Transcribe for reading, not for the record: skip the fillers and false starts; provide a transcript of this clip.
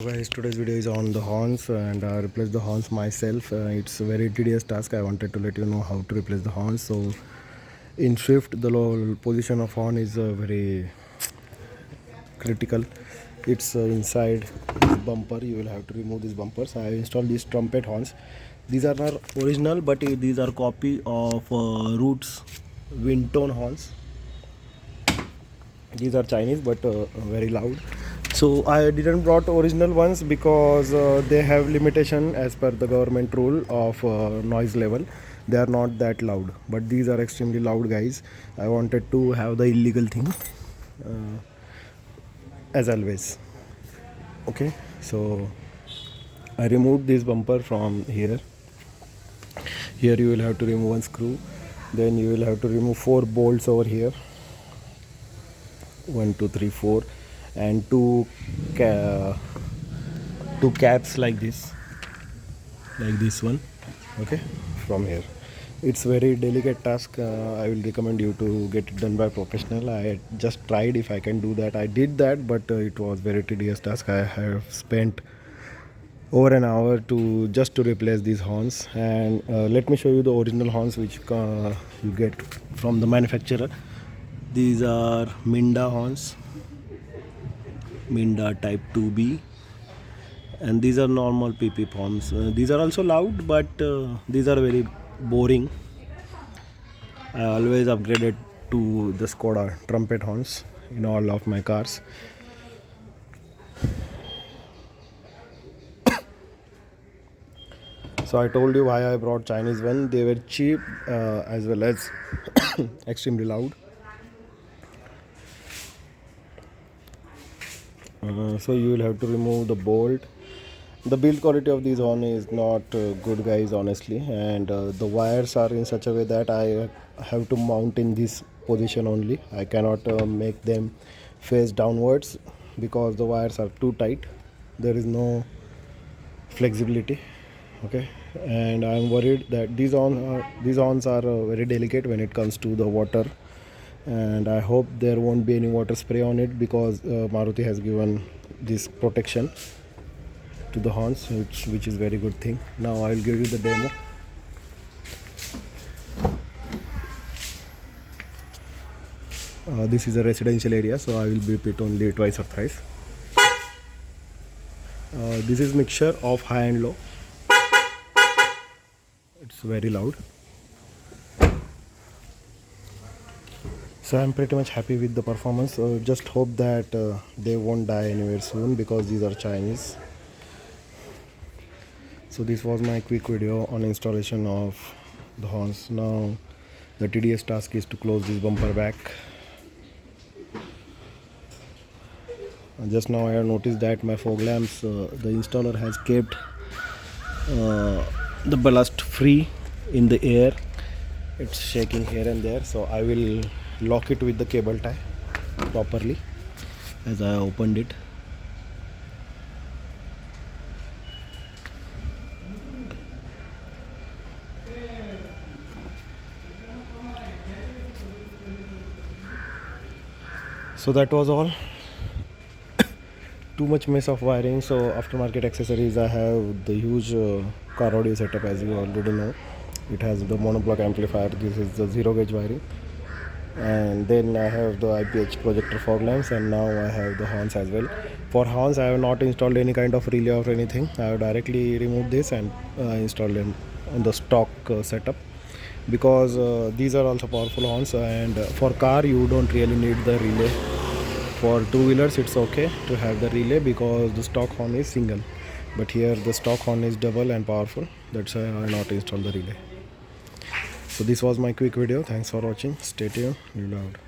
Guys, today's video is on the horns and I replaced the horns myself. It's a very tedious task. I wanted to let you know how to replace the horns. So in Swift, the low position of horn is very critical. It's inside this bumper. You will have to remove these bumpers. I installed these trumpet horns. These are not original, but these are copy of Roots wind tone horns. These are Chinese, but very loud. So I didn't brought original ones because they have limitation as per the government rule of noise level. They are not that loud, but these are extremely loud, guys. I wanted to have the illegal thing as always. Okay, so I removed this bumper from here. Here you will have to remove one screw. Then you will have to remove 4 bolts over here. 1 2 3 4 and two caps like this one. Okay, from here. It's very delicate task. I will recommend you to get it done by professional. I just tried if I can do that. I did that, but it was very tedious task. I have spent over an hour to replace these horns. And let me show you the original horns which you get from the manufacturer. These are Minda horns, Minda type 2B, and these are normal PP horns. These are also loud, but these are very boring. I always upgraded to the Skoda trumpet horns in all of my cars. So I told you why I brought Chinese one. They were cheap as well as extremely loud. So you will have to remove the bolt. The build quality of these horn is not good, guys, honestly, and the wires are in such a way that I have to mount in this position only. I cannot make them face downwards because the wires are too tight. There is no flexibility. Okay, and I am worried that these horns are very delicate when it comes to the water, and I hope there won't be any water spray on it because Maruti has given this protection to the horns, which is very good thing. Now I will give you the demo. This is a residential area, so I will beep it only twice or thrice. This is mixture of high and low. It's very loud. So I'm pretty much happy with the performance. Just hope that they won't die anywhere soon because these are Chinese. So this was my quick video on installation of the horns. Now the tedious task is to close this bumper back. Just now I have noticed that my fog lamps, the installer has kept the ballast free in the air. It's shaking here and there, so I will lock it with the cable tie properly as I opened it. So that was all. Too much mess of wiring. So aftermarket accessories, I have the huge car audio setup, as you already know. It has the monoblock amplifier. This is the 0 gauge wiring, and then I have the IPH projector fog lamps, and now I have the horns as well. For horns, I have not installed any kind of relay or anything. I have directly removed this and installed them on the stock setup because these are also powerful horns, and for car you don't really need the relay. For two-wheelers it's okay to have the relay because the stock horn is single, but here the stock horn is double and powerful. That's why I not installed the relay. So this was my quick video. Thanks for watching. Stay tuned. Loud.